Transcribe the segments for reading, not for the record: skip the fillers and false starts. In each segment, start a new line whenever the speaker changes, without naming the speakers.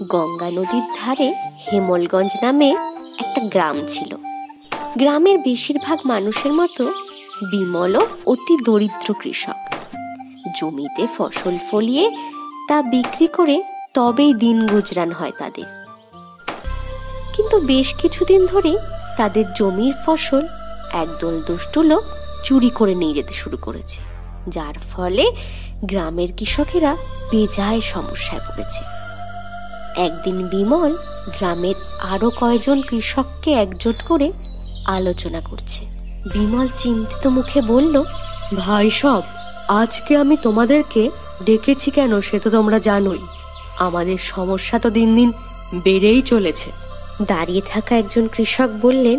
গঙ্গা নদীর ধারে হেমলগঞ্জ নামে একটা গ্রাম ছিল। গ্রামের বেশিরভাগ মানুষের মতো বিমলও অতি দরিদ্র কৃষক। জমিতে ফসল ফলিয়ে তা বিক্রি করে তবেই দিন গুজরান হয় তাদের। কিন্তু বেশ কিছুদিন ধরে তাদের জমির ফসল একদল দুষ্ট লোক চুরি করে নিয়ে যেতে শুরু করেছে, যার ফলে গ্রামের কৃষকেরা বেজায় সমস্যায় পড়েছে। একদিন বিমল গ্রামের আরো কয়েকজন কৃষককে একজোট করে আলোচনা করছে। বিমল চিন্তিত মুখে বলল,
ভাই সব, আজকে আমি তোমাদেরকে ডেকেছি কেন সে তো তোমরা জানোই। আমাদের সমস্যা তো দিন দিন বেড়েই চলেছে।
দাঁড়িয়ে থাকা একজন কৃষক বললেন,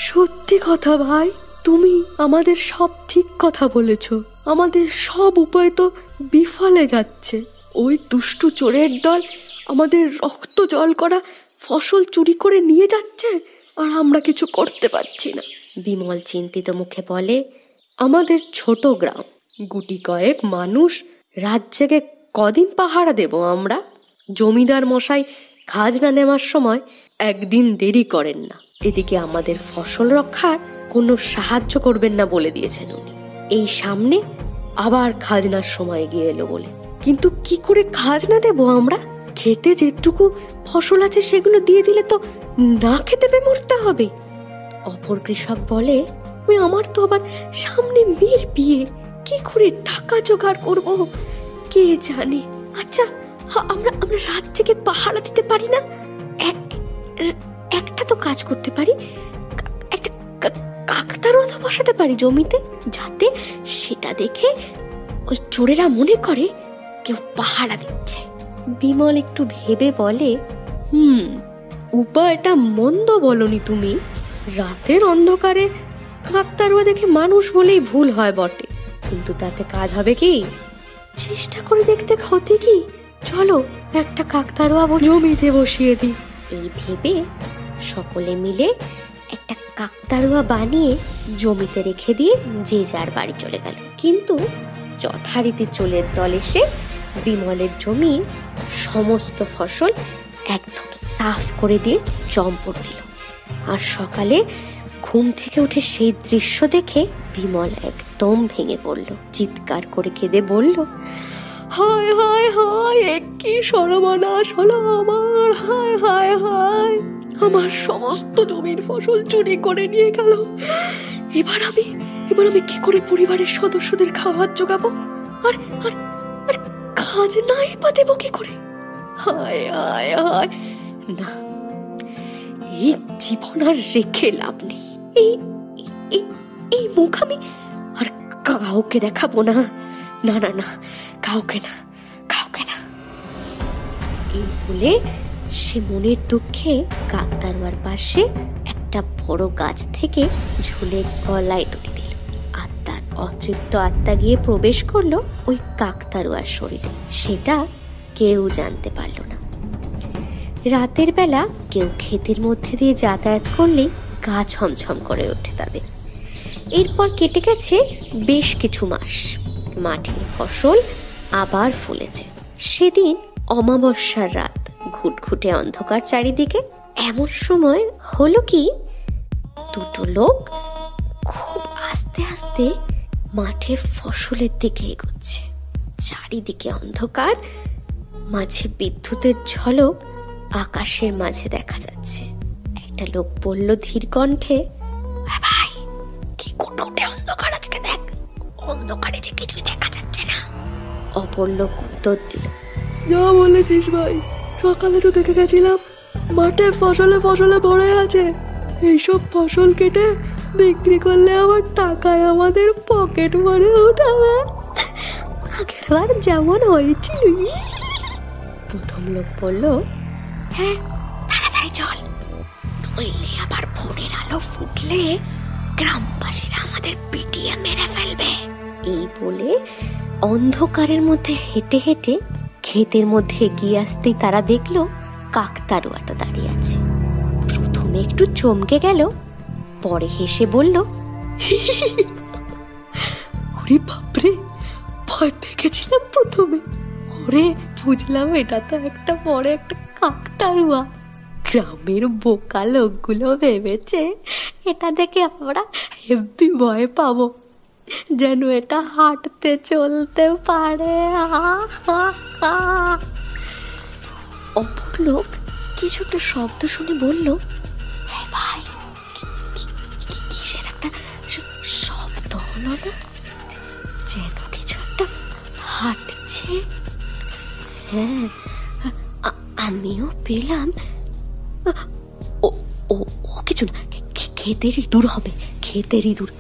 সত্যি কথা ভাই, তুমি আমাদের সব ঠিক কথা বলেছ। আমাদের সব উপায় তো বিফলে যাচ্ছে। ওই দুষ্টু চোরের দল আমাদের রক্ত জল করা ফসল চুরি করে নিয়ে যাচ্ছে, আর আমরা কিছু করতে পারছি না।
বিমল চিন্তিত মুখে বলে,
আমাদের ছোট গ্রাম, গুটি কয়েক মানুষ, রাত জেগে কদিন পাহারা দেব আমরা? জমিদার মশাই খাজনা নেওয়ার সময় একদিন দেরি করেন না। এদিকে আমাদের ফসল রক্ষার কোনো সাহায্য করবেন না বলে দিয়েছেন উনি। এই সামনে আবার খাজনার সময় গিয়ে এলো বলে। কিন্তু কি করে খাজনা দেব আমরা? খেতে যেটুকু ফসল আছে সেগুলো দিয়ে দিলে তো না খেতে পেয়ে মরতে হবে। অপর কৃষক বলে, আমার তো আবার সামনে মেয়ের বিয়ে, কি করে টাকা জোগাড় করব কে জানে। আচ্ছা, আমরা রাত জেগে পাহারা দিতে পারি না? একটা তো কাজ করতে পারি, একটা কাকতারুয়া তো বসাতে পারি জমিতে, যাতে সেটা দেখে ওই চোরেরা মনে করে কেউ পাহারা দিচ্ছে। বিমল একটু ভেবে বলে, উপায়টা মন্দ বলনি তুমি। রাতের অন্ধকারে কাকতারুয়া দেখে মানুষ বলেই ভুল হয় বটে, কিন্তু তাতে কাজ হবে কি? চেষ্টা করে দেখতে ক্ষতি কি? চলো একটা কাকতারুয়া জমিতে বসিয়ে দিই।
এই ভেবে সকলে মিলে একটা কাকতারুয়া বানিয়ে জমিতে রেখে দিয়ে যে যার বাড়ি চলে গেল। কিন্তু যথারীতি চোরের দল এসে বিমলের জমির সমস্ত ফসল একদম সাফ করে দিয়ে চম্পট দিল। আর সকালে ঘুম থেকে উঠে সেই দৃশ্য দেখে বিমল একদম ভেঙে পড়ল। চিৎকার করে কেঁদে বলল, হায় হায় হায়, কি সর্বনাশ হলো আমার! হায় হায় হায়,
আমার সমস্ত জমির ফসল চুরি করে নিয়ে গেল। এবার আমি কি করে পরিবারের সদস্যদের খাবার জোগাবো? আর আর আর খাজনাই বা দেবো কি করে? হায় হায় হায়, না, এই জীবন আর রেখে লাভ নেই। এই মুখ আমি আর কাউকে দেখাবো না। না না না, কাউকে না।
এই বলে সে মনের দুঃখে কাকতারুয়ার পাশে একটা বড় গাছ থেকে ঝুলে গলায় দড়ি দিল। আত্মার অতৃপ্ত আত্মা গিয়ে প্রবেশ করলো ওই কাকতারুয়ার শরীরে। সেটা কেউ জানতে পারল না। রাতের বেলা কেউ ক্ষেতের মধ্যে দিয়ে যাতায়াত করলেই গা ছমছম করে ওঠে তাদের। এরপর কেটে গেছে বেশ কিছু মাস। মাঠের ফসল আবার ফলেছে। সেদিন অমাবস্যার রাত, ঘুটঘুটে অন্ধকার চারিদিকে। এমন সময় হলো কি, দুটো লোক খুব আস্তে আস্তে মাঠে ফসলের দিকে এগোচ্ছে। চারিদিকে অন্ধকার, মাঝে বিদ্যুতের ঝলক আকাশের মাঝে দেখা যাচ্ছে। একটা লোক বলল ধীর কণ্ঠে, ভাই, কি ঘুটঘুটে অন্ধকার আজকে, দেখ, অন্ধকারে যে কিছুই দেখা যাচ্ছে না। অপর লোক উত্তর দিল,
যা বলেছিস ভাই, সকালে তো দেখে গেছিলাম মাঠে ফসলে ভরে আছে। এইসব ফসল কেটে বিক্রি করলে আবার টাকায় আমাদের পকেট ভরে উঠাবে, আগেরবার যেমন হয়েছিল।
প্রথম লোক বলল, হ্যাঁ, তাড়াতাড়ি চল, নইলে আবার ভোরের আলো ফুটলে গ্রামবাসীরা আমাদের পিটিয়ে মেরে ফেলবে। এই বলে অন্ধকারের মধ্যে হেঁটে হেঁটে ক্ষেতের মধ্যে এগিয়ে আসতেই তারা দেখলো কাকতারুয়াটা দাঁড়িয়ে আছে। প্রথমে একটু চমকে গেল, পরে হেসে বলল,
ওরে বাপরে, ভয় পেয়ে গেছিলাম প্রথমে। ওরে বুঝলাম এটা তো একটা বড় একটা কাকতাড়ুয়া। গ্রামের বোকা লোকগুলো ভেবেছে এটা দেখে আমরা হেব্বি ভয় পাবো, যেন এটা হাঁটতে চলতে পারে।
অপর লোক কিছু একটা শব্দ শুনে বলল, হ্যাঁ ভাই, কিসের একটা শব্দ হলো না, যেন কিছু একটা হাঁটছে। হ্যাঁ, আমিও পেলাম। ও ও ও কিছু না, ক্ষেতেরই দূর হবে, ক্ষেতেরই দূর,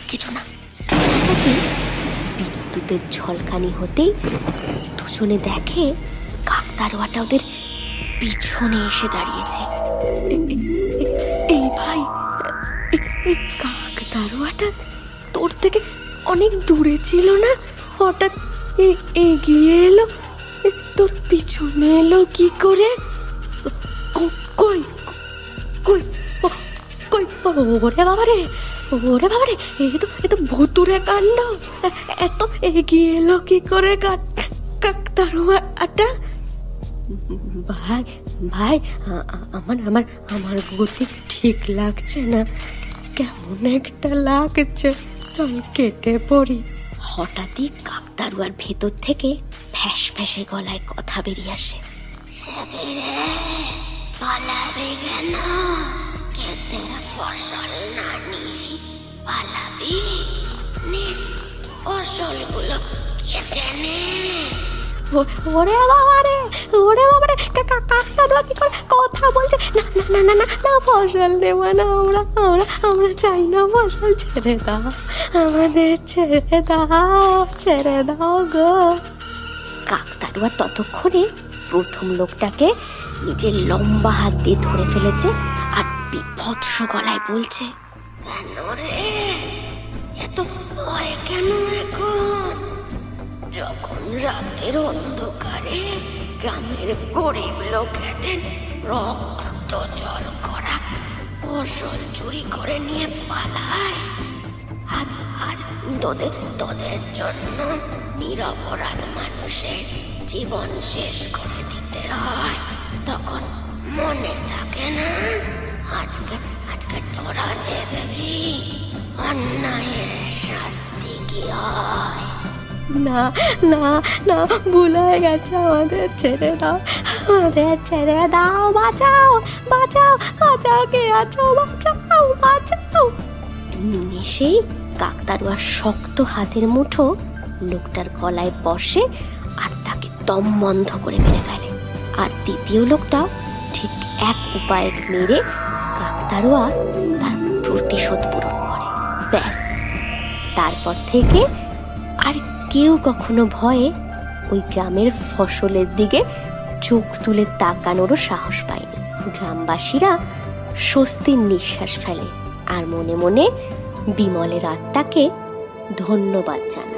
কিছু না। বিদ্যুতের ঝলকানি হতেই দুজনে দেখে কাকতাড়ুয়াটা ওদের পিছনে এসে দাঁড়িয়েছে।
এই ভাই, এই কাকতাড়ুয়াটা তোর থেকে অনেক দূরে ছিল না, হঠাৎ এগিয়ে এলো, তোর পিছনে এলো কি করে? কই কই কই? ওরে বাবারে, ওরে বাবারে, এ তো ভুতুরে কাণ্ড। এত এগিয়ে এলো কি করে কাকতাড়ুয়াটা? ভাই ভাই, আমার আমার আমার গতি ঠিক লাগছে না, কেমন একটা লাগছে, চল কেটে পড়ি।
হঠাৎই কাকতাড়ুয়ার ভেতর থেকে ফ্যাস ফ্যাসে গলায় কথা বেরিয়ে আসে, পালাবে কেন? ক্ষেতের ফসল না নিয়ে পালাবি? ফসলগুলো কেটে নে।
ওরে বাবারে, ওরে বাবারে, কাকতাড়ুয়া কি করে কথা বলছে? না না না না না, ফসল নেব না, আমরা আমরা আমরা চাই না ফসল, ছেড়ে দাও আমাদের, ছেড়ে দাও, ছেড়ে দাও গো।
কাকতাড়ুয়া ততক্ষণে প্রথম লোকটাকে নিজের লম্বা হাত দিয়ে ধরে ফেলেছে আর বিভৎস গলায় বলছে, কেন রে এত ভয় কেন এখন? যখন রাতের অন্ধকারে গ্রামের গরিব লোকেদের রক্ত জল করা ফসল চুরি করে নিয়ে পালাস, আজ তোদের জন্য নিরপরাধ মানুষের জীবন শেষ করে দিতে হয়, তখন মনে থাকে না? আজকে তোরা দেখবি অন্যায়ের শাস্তি কি হয়।
না না না, ভুল হয়ে গেছে, আমাদের ছেড়ে দাও, আমাদের ছেড়ে দাও, বাঁচাও বাঁচাও বাঁচাও, কে আছো, বাঁচাও বাঁচাও।
নিমেষেই কাকতাড়ুয়ার শক্ত হাতের মুঠো লোকটার গলায় বসে আর তাকে দম বন্ধ করে মেরে ফেলে। আর দ্বিতীয় লোকটাও ঠিক এক উপায়ে মেরে কাকতাড়ুয়া তার প্রতিশোধ পূরণ করে। ব্যাস, তারপর থেকে আর কেউ কখনো ভয়ে ওই গ্রামের ফসলের দিকে চোখ তুলে তাকানোরও সাহস পায়নি। গ্রামবাসীরা স্বস্তির নিঃশ্বাস ফেলে আর মনে মনে বিমলের আত্মাকে ধন্যবাদ জানায়।